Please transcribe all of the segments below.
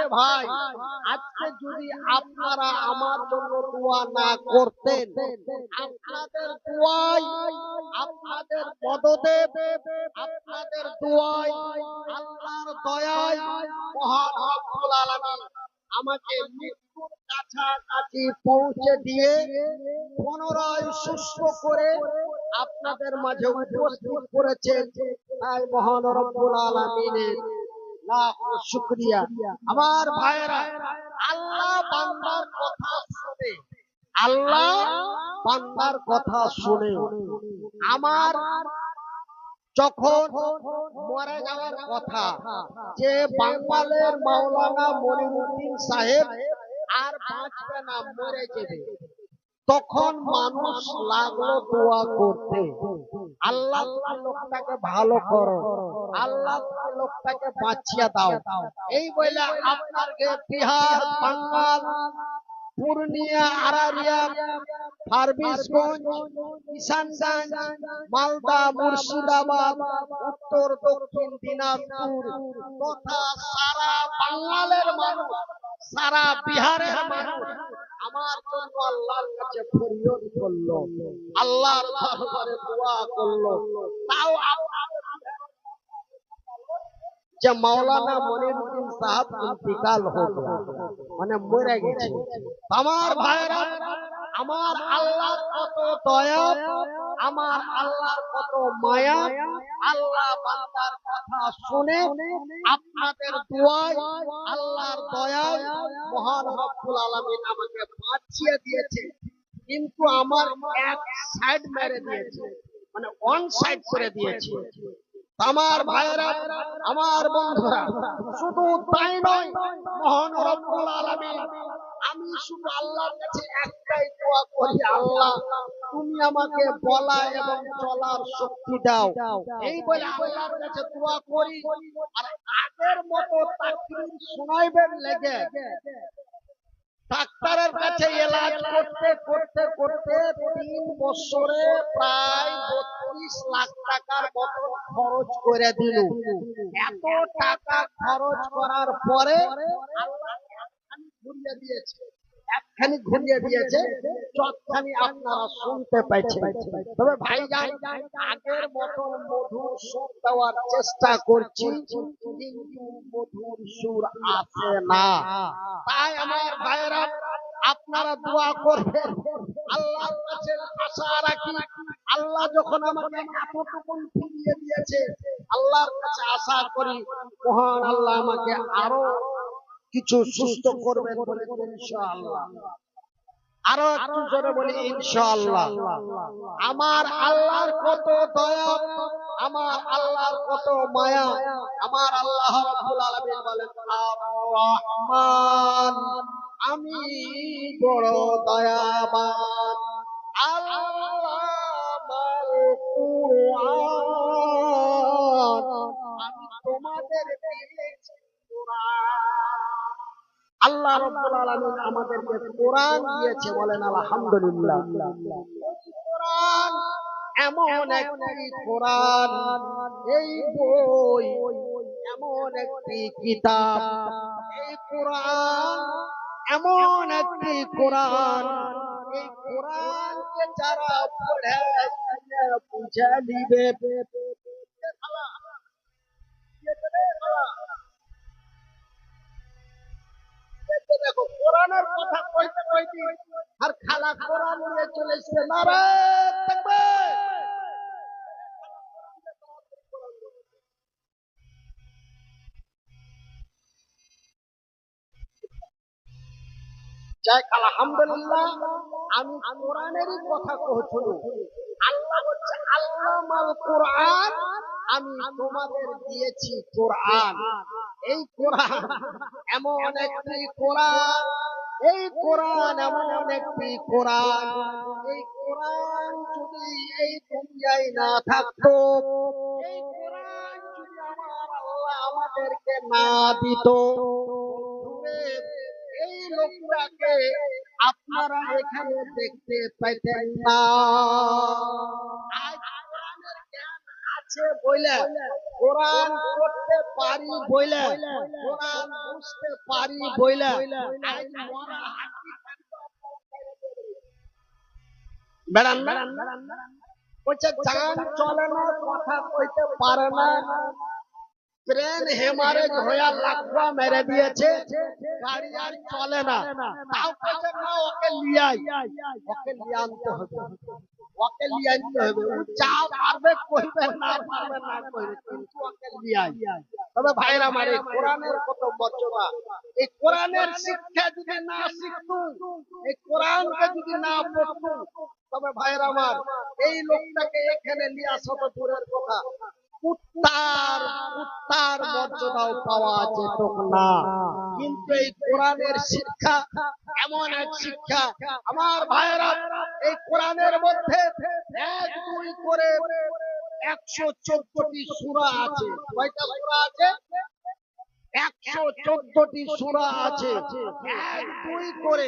আজকে ভাই, আজকে যদি আপনারা আমার জন্য দোয়া না করতেন, আপনাদের দোয়ায়, আপনাদের মদদে, আপনাদের দোয়ায়, আল্লাহর দয়ায় মহান রব্বুল আলামিন আমাকে মৃত্যুর কাছাকাছি পৌঁছে দিয়ে পুনরায় সুস্থ করে আপনাদের মাঝে উপস্থিত করেছেন। তাই মহান রব্বুল আলামিনের লাখ শুকরিয়া। আমার ভাইরা, আল্লাহ বান্দার কথা শুনে, আল্লাহ বান্দার কথা শুনে আমার যখন মরে যাওয়ার কথা, যে বাঙ্গালের মাওলানা মনিরুদ্দিন সাহেব আর বাঁচবে না, মরে যাবে, তখন মানুষ লাগলো দোয়া করতে, আল্লাহ তুমি লোকটাকে ভালো করো, আল্লাহ তুমি লোকটাকে বাঁচিয়ে দাও। এই বলে আপনাকে বিহার, বাঙ্গাল, পূর্ণিয়া, আরারিয়া, ফারবিসগঞ্জ, কিষানগঞ্জ, মালদা, মুর্শিদাবাদ, উত্তর দক্ষিণ দিনাজপুর তথা সারা বাঙ্গালের মানুষ, সারা বিহারের মানুষ আমার জন্য আল্লাহর কাছে ফরিয়াদ করলো, আল্লাহর দরবারে দোয়া করলো। তাও যে মাওলানা মনিরুদ্দিন সাহেব ইন্তিকাল হয়ে গেল, মানে মরে গেছে। আমার ভাইরা, আমার আল্লাহর কত দয়া, আমার আল্লাহর কত মায়া, আল্লাহ বান্দার কথা শুনে আপনাদের দোয়ায়, আল্লাহর দয়ায় মহান রব্বুল আলামিন আমাকে বাঁচিয়ে দিয়েছে। কিন্তু আমার এক সাইড মেরে দিয়েছে, মানে ওয়ান সাইড করে দিয়েছে। আমার ভাইরা, আমার বন্ধুরা, শুধু তাই নয়, মহান রব্বুল আলামিন, আমি শুধু আল্লাহর কাছে একটাই দোয়া করি, আল্লাহ তুমি আমাকে বলা এবং চলার শক্তি দাও। এই বলে আল্লাহর কাছে দোয়া করি। আর আগের মতো তাকবীর শোনাইবেন লেগে ডাক্তারের কাছে এলাজ করতে করতে করতে 3 বছরে প্রায় 32 লাখ টাকার মতো খরচ করে দিল। এত টাকা খরচ করার পরে আল্লাহ ঘুরিয়ে দিয়েছে, একখানি ঘুরিয়ে দিয়েছে, চটখানি আপনারা শুনতে পাচ্ছেন। তবে ভাইজান, আগের মতন মধুর সুর দেওয়ার চেষ্টা করছি, কিন্তু মধুর সুর আসে না। তাই আমার ভাইরা, আপনারা দোয়া করবেন, আল্লাহর কাছে আশা রাখি, আল্লাহ যখন আমাকে এতটুকু ফিরিয়ে দিয়েছে, আল্লাহর কাছে আশা করি মহান আল্লাহ আমাকে আরো কিছু সুস্থ করবেন বলে ইনশাআল্লাহ। আরো একটু জোরে বলি ইনশাআল্লাহ। আমার আল্লাহর কত দয়া, আমার আল্লাহর কত মায়া, আমার আল্লাহ রাব্বুল আলামিন বলেন আর রহমান, আমি বড় দয়াবান। আল্লাহ আমার কুরআন, আমি তোমাদের দিয়েছি কুরআন। আল্লাহ রাব্বুল আলামিন আমাদেরকে কোরআন দিয়েছে, বলেন আলহামদুলিল্লাহ। কোরআন এমন একটি কোরআন, এই বই এমন একটি কিতাব, এই কোরআন এমন একটি কোরআন, এই কোরআনকে যারা পড়ে বুঝে নিবে, দেখো কোরআনের কথা কইতে কইতে আর খালা কোরআন নিয়ে চলে এসেছে। নারায়ে তাকবীর। যাই আলহামদুলিল্লাহ, আমি কোরআনেরই কথা কইছিল। আল্লাহ বলছে আল্লামাল কোরআন, আমি তোমাদের দিয়েছি কোরআন। এই কোরআন এমন একটি কোরআন, এই কোরআন এমন একটি কোরআন, এই কোরআন যদি এই দুনিয়ায় না থাকতো, এই কোরআন যদি আমার আল্লাহ আমাদেরকে না দিত, এই লোকটাকে আপনারা এখানে দেখতে পাইতেন না। আজ কোরআনের জ্ঞান আছে বলে, কোরআন পড়তে পারি বলে, কোরআন বুঝতে পারি বলে আজ মরা হাতি বেড়ান না, বলছে জান চলে না, কথা কইতে পারে না, ট্রেন হেমারেজ হয়ে লাখা মেরে দিয়েছে, গাড়ি আর চলে না, তাও বলছে না ওকে লিয়াই, ওকে লিয়ে আনতে হবে, ওকে লিয়ে আনতে হবে, ও যা পারবে কইবে, না পারবে না কইবে, কিন্তু ওকে লিয়াই। তবে ভাইরা মারে কোরআনের কত মর্যাদা, এই কোরআনের শিক্ষা যদি না শিখতু, এই কোরআনকে যদি না পড়তু, তবে ভাইরা আমার এই লোকটাকে এখানে নিয়ে আসা তো দূরের কথা, কুত্তার কুত্তার মর্যাদাও পাওয়া যেত না। কিন্তু এই কোরআনের শিক্ষা এমন এক শিক্ষা, আমার ভাইরা এই কোরআনের মধ্যে 1-2 করে 114টি সূরা আছে। কয়টা সূরা আছে? 114টি সূরা আছে, 1-2 করে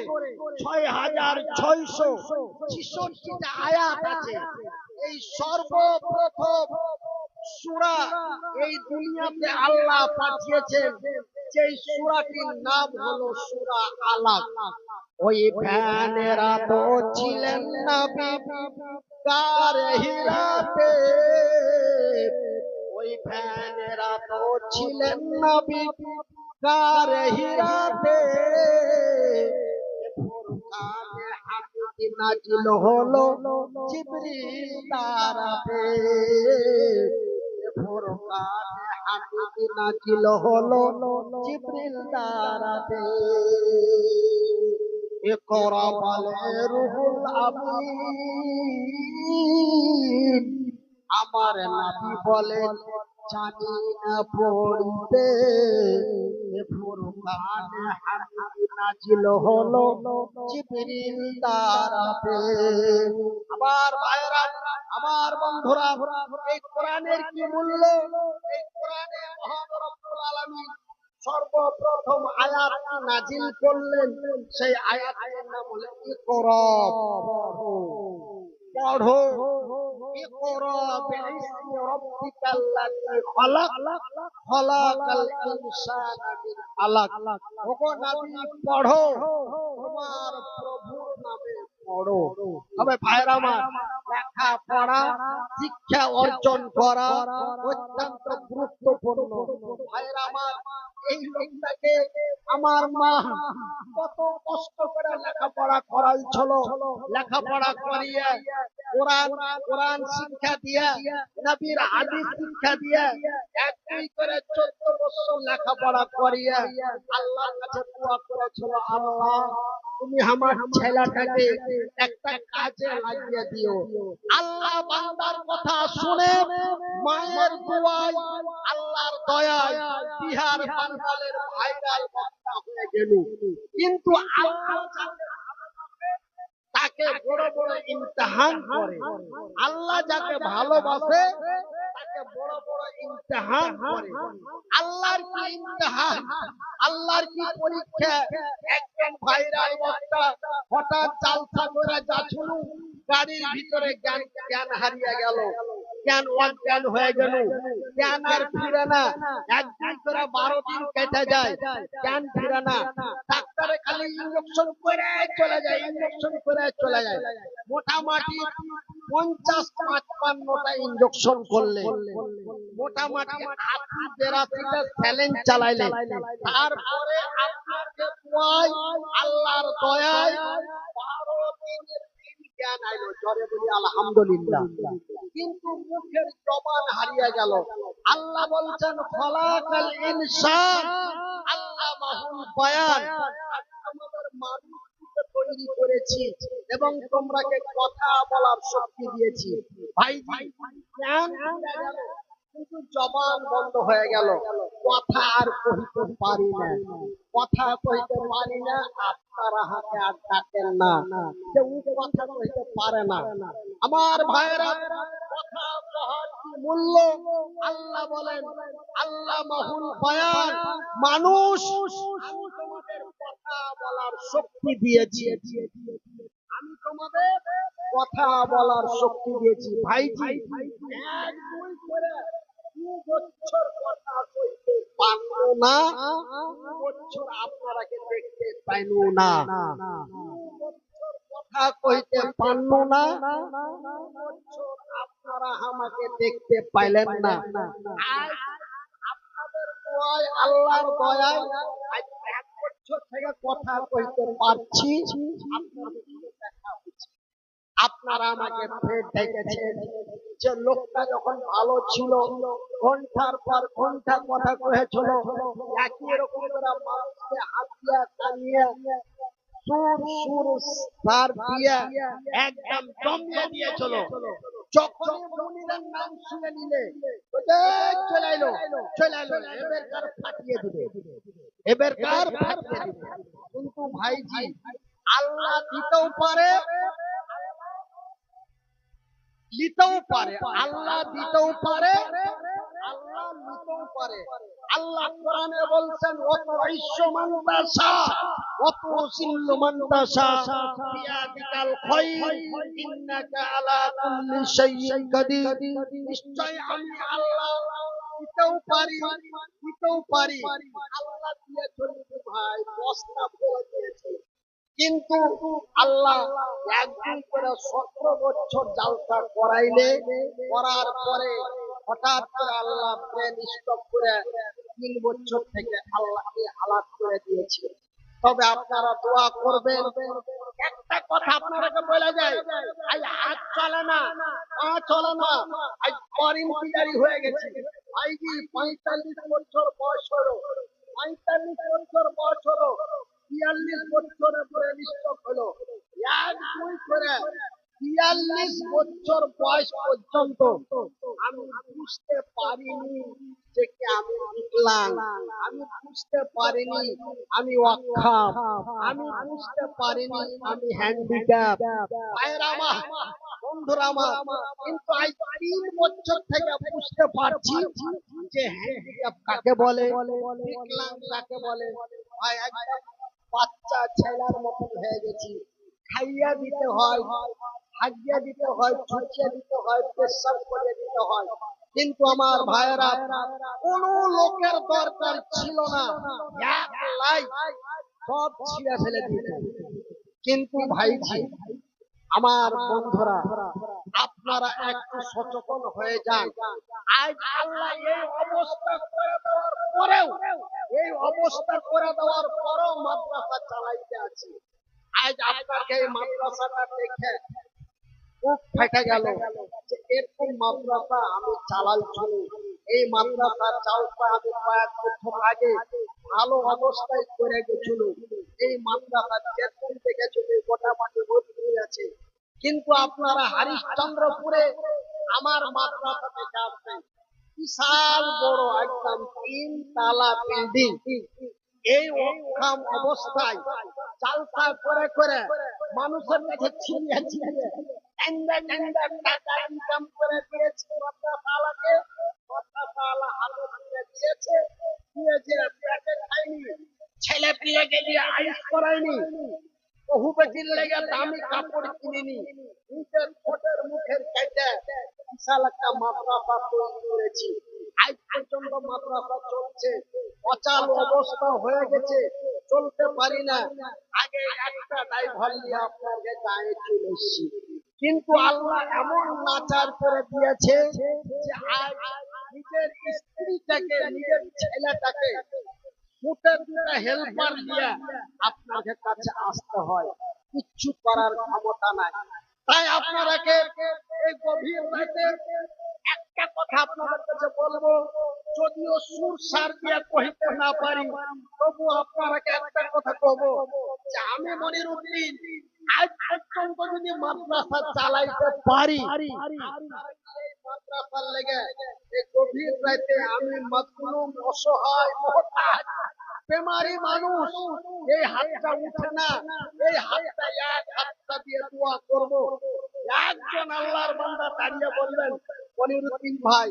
6666টা আয়াত আছে। এই সর্বপ্রথম সূরা এই দুনিয়াতে আল্লাহ পাঠিয়েছেন, যে সূরাটির নাম হলো সূরা আলাক। ওই ফ্যানেরা তো ছিলেন নবী কার হিরাতে, ওই ফ্যানেরা তো ছিলেন নবী কার হিরাতে, ফুরকানে হামিদ নাজিল হলো জিবরিল দ্বারাতে, ফুরকানে হামিদ নাজিল হলো জিবরিল দ্বারাতে। ইকরা বলে রুহুল আমিন, আমার নবী বলেন জানি না পড়তে, ফুরকানে হামিদ নাজিল হলো জিবরিল দ্বারাতে। আমার ভাইরা, আমার বন্ধুরা, এই কোরআনের কি মূল্য, এই কোরআনে মহান রব্বুল আলামিন সর্বপ্রথম আয়াত নাজিল করলেন, সেই আয়াতের নাম হলো ইকরা, পড়ো, ইকরা বিইসমি রাব্বিকাল্লাযী খালাক, খালাকাল ইনসানা মিন আলাক। ওগো নবী পড়ো, তোমার প্রভুর নামে পড়ো। তবে ভাইরা আমার, লেখাপড়া শিক্ষা অর্জন করা অত্যন্ত গুরুত্বপূর্ণ। ভাইরা আমার, এই লোকটাকে আমার মা কত কষ্ট করে লেখাপড়া করাইছিল, লেখাপড়া করিয়ে কোরআন শিক্ষা দিয়ে, নবীর হাদিস শিক্ষা দিয়ে, 1-2 করে 14 বছর লেখাপড়া করিয়ে আল্লাহর কাছে দোয়া করেছিল, আল্লাহ তুমি আমার ছেলেটাকে একটা কাজে লাগিয়ে দিও। আল্লাহ বান্দার কথা শুনে মায়ের দোয়ায়, আল্লাহর দয়ায় বিহার বাঙ্গালের ভাইরাল বক্তা হয়ে গেল। কিন্তু আল্লাহ তাকে বড় বড় ইমতিহান করে, আল্লাহ যাকে ভালোবাসে তাকে বড় বড় ইমতিহান করে। আল্লাহর কি ইমতিহান, আল্লাহর কি পরীক্ষা। একজন ভাইরাল বক্তা হঠাৎ জালসা করে যাচ্ছিল, গাড়ির ভিতরে জ্ঞান হারিয়ে গেল, জ্ঞান অজ্ঞান হয়ে গেল, জ্ঞান আর ফিরে না। 1-2 করে 12 দিন কেটে যায়, জ্ঞান ফিরে না। ডাক্তারে খালি ইনজেকশন করে চলে যায়, ইনজেকশন করে চলে যায়। মোটামুটি 50-55টা ইনজেকশন করলে, মোটামুটি 80-82টা স্যালাইন চালাইলে, তারপরে আপনাকে আল্লাহর দয়ায় 12 দিনের জ্ঞান আইলো। জোরে বলি আলহামদুলিল্লাহ। কিন্তু মুখের জবান হারিয়ে গেল। আল্লাহ বলছেন খলাকাল ইনসান আল্লামাহুল বায়ান, আমাদের মানুষকে তৈরি করেছি এবং তোমরাকে কথা বলার শক্তি দিয়েছি। ভাই জ্ঞান হারিয়ে গেল, কিন্তু জবান বন্ধ হয়ে গেল, কথা আর কইতে পারি না, কথা কইতে পারি না। আপনারা হাতে আর ডাকেন না, কেউ কথা কইতে পারে না। আমার ভাইরা, কথা কহার কি মূল্য, আল্লাহ বলেন আল্লামাহুল বায়ান, মানুষ আমি তোমাদের কথা বলার শক্তি দিয়েছি, আমি তোমাদের কথা বলার শক্তি দিয়েছি। ভাইজি 1-2 করে বছর কথা কইতে পারলো না, 2 বছর আপনারাকে দেখতে পাইলো না। 2 বছর কথা কইতে পারলো না, 2 বছর আপনারা আমাকে দেখতে পাইলেন না। আজ আপনাদের দোয়ায়, আল্লাহর দয়ায় আজ 1 বছর থেকে কথা কইতে পারছি, আপনাদের সাথে দেখা হচ্ছে। আপনারা আমাকে ফের ডেকেছেন যে লোকটা যখন ভালো ছিল, ঘন্টার পর ঘন্টা কথা কয়েছিল, একই রকম করে মানুষকে হাতিয়া টানিয়ে সুর সুর সার দিয়ে একদম জমিয়ে দিয়েছিল। যখনই মুনিরের নাম শুনে নিলে চলে এলো, চলে এলো, এবারকার ফাটিয়ে দিবে, এবারকার ফাটিয়ে দিবে। কিন্তু ভাইজি, আল্লাহ দিতেও পারে, নিতেও পারে, আল্লাহ দিতেও পারে, আল্লাহ নিতেও পারে। আল্লাহ কোরআনে বলছেন, ওয়াতুইশু মান তাশা ওয়াতুযিল্লু মান তাশা বিয়াদিকাল খায়র ইন্নাকা আলা কুল্লি শাইইন কাদির। নিশ্চয় আমি আল্লাহ দিতেও পারি, দিতেও পারি। আল্লাহ দিয়ে চলবে ভাই, বস্তা ফেলে দিয়েছে। কিন্তু আল্লাহ একদিন করে 17 বছর জালসা করাইলে, করার পরে হঠাৎ করে আল্লাহ ব্রেন স্টপ করে 3 বছর থেকে আল্লাহকে হালাত করে দিয়েছে। তবে আপনারা দোয়া করবেন। একটা কথা আপনাকে বলা যায়, আজ হাত চলে না, পা চলে না, আজ ইন্তিজারি হয়ে গেছে ভাইজি। 45 বছর বয়স হলো, 45 বছর বয়স হলো, 43 বছরে ব্রেন স্ট্রোক হলো। 1-2 করে 43 বছর বয়স পর্যন্ত আমি বুঝতে পারিনি যে কি আমি বিকলাঙ্গ, আমি বুঝতে পারিনি আমি অক্ষম, আমি বুঝতে পারিনি আমি হ্যান্ডিক্যাপ। ভাইরা আমার, বন্ধুরা আমার, কিন্তু আজ 3 বছর থেকে বুঝতে পারছি যে হ্যান্ডিক্যাপ কাকে বলে, বিকলাঙ্গ কাকে বলে। ভাই একদম বাচ্চা ছেলের মতন হয়ে গেছি। খাইয়া দিতে হয়, হাগিয়া দিতে হয়, ছুঁচিয়া দিতে হয়, পেশাব করে দিতে হয়। কিন্তু আমার ভাইয়েরা, কোন লোকের দরকার ছিল না, এক লাই সব ছিঁড়ে ফেলে দিয়েছে। কিন্তু ভাইজি, আমার বন্ধুরা, আপনারা একটু সচেতন হয়ে যান। আজ আল্লাহ এই অবস্থা করে দেওয়ার পরেও, এই অবস্থা করে দেওয়ার পরেও মাদ্রাসা চালাইতে আছে। আজ আপনাকে এই মাদ্রাসাটা দেখে খুব ফেটে গেল যে এরকম মাদ্রাসা আমি চালাইছি। এই মাদ্রাসার চালটা আমি কয়েক বছর আগে ভালো অবস্থায় করে গেছিল। এই মাদ্রাসা যেরকম দেখেছিল গোটা মাটি ভর্তি আছে। কিন্তু আপনারা হরিশ্চন্দ্রপুরে আমার মাদ্রাসা দেখে আসবেন, বিশাল বড় একদম 3 তলা বিল্ডিং। এই অক্ষম অবস্থায় চালসা করে করে মানুষের কাছে ছিনিয়ে ছিনিয়ে টাকা ইনকাম করে দিয়েছে মাদ্রাসাওয়ালাকে। মাদ্রাসাওয়ালা হাতে দিয়ে দিয়েছে, দিয়ে যে পেটে খায়নি, ছেলে পিলেকে দিয়ে আইস করায়নি, বহু বেটির লেগে দামি কাপড় কিনিনি, নিজের ঠোঁটের মুখের কেটে বিশাল একটা মাদ্রাসা তৈরি করেছি। আজ পর্যন্ত মাদ্রাসা চলছে, অচাল অবস্থা হয়ে গেছে, চলতে পারি না। আগে একটা ড্রাইভার নিয়ে আপনাকে গায়ে চলে এসেছি, কিন্তু আল্লাহ এমন নাচার করে দিয়েছে যে আজ নিজের স্ত্রীটাকে, নিজের ছেলেটাকে ফুটে দুটা হেল্পার দিয়ে আপনাদের কাছে আসতে হয়, কিচ্ছু করার ক্ষমতা নাই। তাই আপনারাকে এই গভীর রাতে একটা কথা আপনাদের কাছে বলবো, যদিও সুর সার দিয়ে কহিতে না পারি, তবু আপনারাকে একটা কথা কব যে আমি মনিরউদ্দিন আজ পর্যন্ত যদি মাদ্রাসা চালাইতে পারি, মাদ্রাসার লেগে এই গভীর রাতে আমি মজলুম, অসহায়, মুহতাজ, বেমারি মানুষ, এই হাতটা উঠে না, এই হাতটা এক হাতটা দিয়ে দোয়া করব। একজন আল্লাহর বান্দা দাঁড়িয়ে বললেন, মনিরউদ্দিন ভাই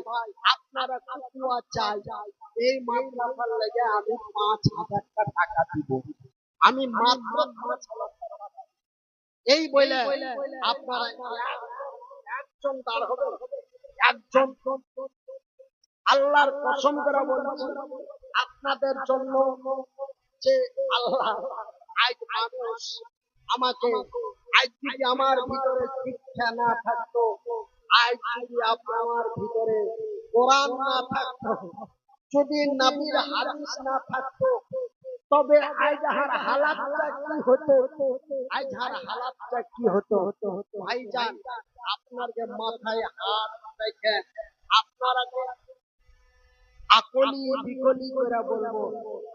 আপনারা দোয়া চাই, এই মাদ্রাসার লেগে আমি 5,000 টাকা দিব, আমি মাত্র 5,000 টাকা। এই বলে আপনারা একজন দাঁড় হবে, একজন আল্লাহর কসম করে বলছি, আপনাদের জন্য যে আল্লাহ আজ মানুষ আমাকে, আজ যদি আমার ভিতরে শিক্ষা না থাকতো, আজ যদি আমার ভিতরে কোরআন না থাকতো, যদি নবীর হাদিস না থাকতো, তবে আজ আর হালাতটা কি হতো, আজ আর হালাতটা কি হতো। ভাইজান, আপনাকে মাথায় হাত রেখে আপনারা আকলি বিকলি করে বলবো,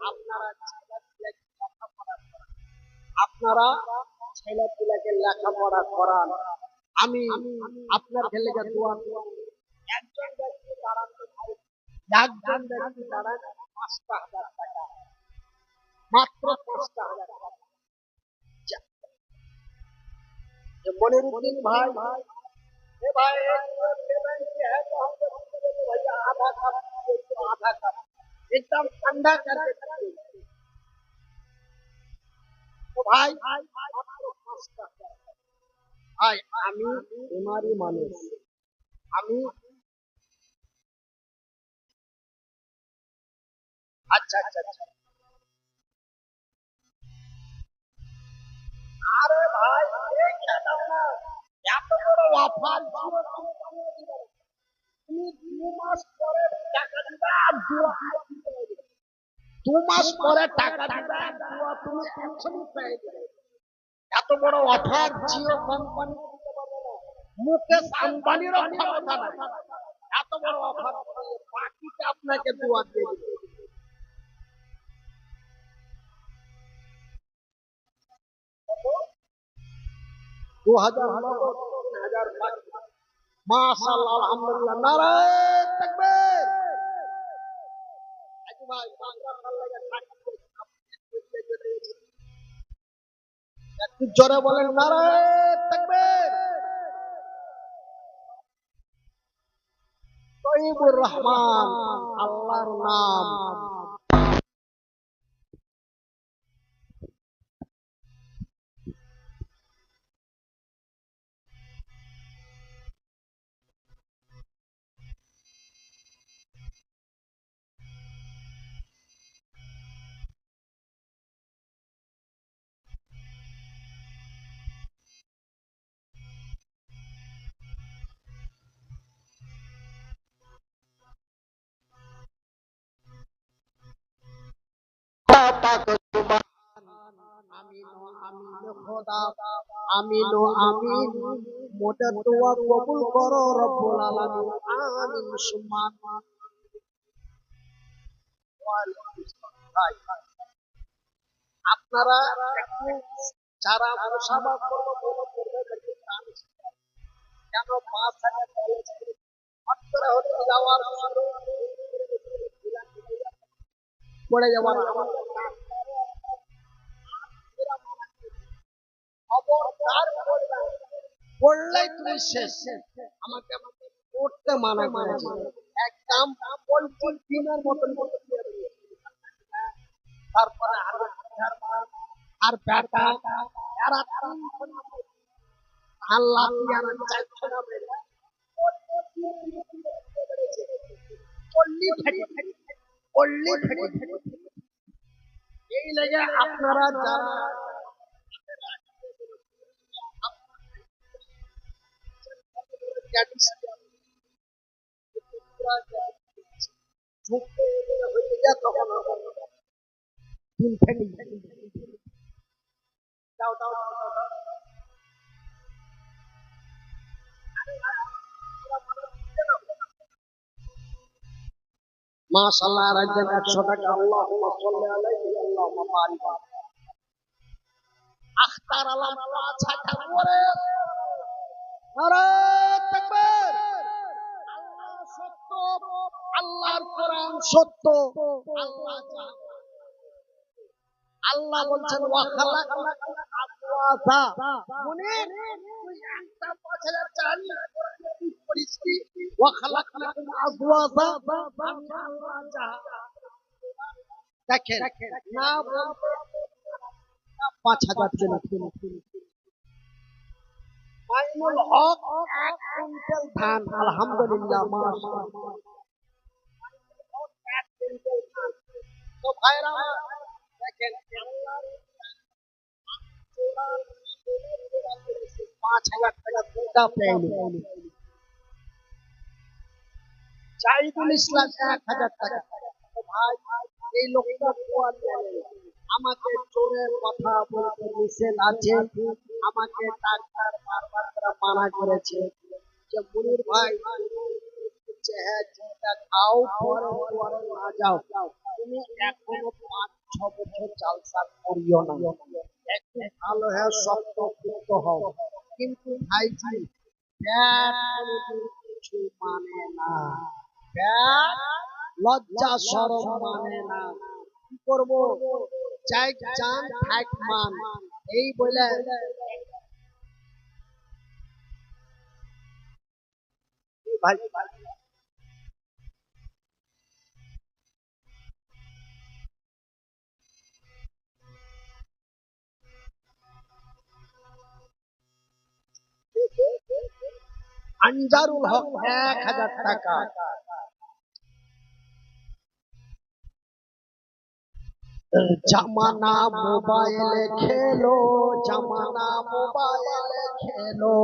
আপনারা আপনারা ছেলেপিলাকে লেখাপড়া করান। আমি আপনার ছেলেকে দোয়া করি। একজন ব্যক্তি দাঁড়ান, একজন ব্যক্তি দাঁড়ান, 5,000 টাকা, মাত্র 5,000 টাকা। মনিরুদ্দিন ভাই, ए भाई पेमेंट की है तो हम भैया आधा कप, आधा कप एकदम ठंडा करके चाहिए। तो भाई ভাই, আমি তোমারই মানুষ, আমি আচ্ছা আচ্ছা আচ্ছা। আরে ভাই, দেখে দাও না, এত বড় অফার, তুমি 2 মাস পরে টাকা দিবা, আর দু মাস পরে টাকা দিবা, তুমি এখনই পেয়ে যাবে। এত বড় অফার জিও কোম্পানি, মুকেশ আম্বানিরও ক্ষমতা নাই এত বড় অফার। বাকিটা আপনাকে দোয়া দিয়ে দিবে। 2,000 নগদ, 3,000 বাকি। মাশাআল্লাহ, আলহামদুলিল্লাহ, নারায়ে তাকবীর। আজ ভাই মাদ্রাসার লাগা একটু জোরে বলেন নারায়ে তাকবীর। তয়্যিবুর রহমান আল্লাহর নাম। আমিন আমিন খোদা, আমিন আমিন, মোদের দোয়া কবুল করো রব্বুল আলামিন, আমিন সুম্মা আমিন। আপনারা একটু যারা মুসাফা করবে কেন 5,000 ডলার হতে যাওয়ার পড়ে যাওয়ার পড়লেই তুমি শেষ। আমাকে পড়তে মানা করেছে, একদম পোল্ট্রি ডিমের মতন করতে। তারপরে আর বেটা এরা আল্লাহ চাইছে না, এই লেগে আপনারা যারা দাও দাও মাশাআল্লাহ, আর একজন 100 টাকা। আল্লাহুম্মা সাল্লি আলাইহি আল্লাহুম্মা বারিক। আখতার আলম 5,000 করে। নারায়ে তাকবীর। আল্লাহ সত্য, আল্লাহর কোরআন সত্য। আল্লাহ বলছেন ওয়া খালাকনা আজওয়াজা। মুনির, তুই একটা 5,000 চাল করিস কি? ওয়া খালাকনা আজওয়াজা, আমি আল্লাহ দেখেন না বলতে 5,000 চলে। মাইনুল হক 1 কুইন্টাল ধান, আলহামদুলিল্লাহ, মাশাআল্লাহ। তো ভাইরা আমার, দেখেন আল্লাহর 5,000 টাকা দুটা পেয়নি, জাহিদুল ইসলাম 1,000 টাকা। তো ভাই এই লোকটা কোয়ার আমাকে চোরের কথা বলতে নিষেধ আছে, আমাকে ডাক্তার বারবার করে মানা করেছে যে মুনির ভাই চেহারা খাও, পরে পরে না যাও, তুমি এখনো 5-6 বছর জালসা করিও না, একটু ভালো হ্যাঁ শক্ত পুক্ত হও। কিন্তু ভাইজি ব্যাট কোনোদিন কিছু মানে না, ব্যাট লজ্জা শরম মানে না। কি করবো, চাই চান থাক মান, এই বলে ভাই আনজারুল হক 1,000 টাকা। জামানা মোবাইলে খেলো, জামানা মোবাইলে খেলো,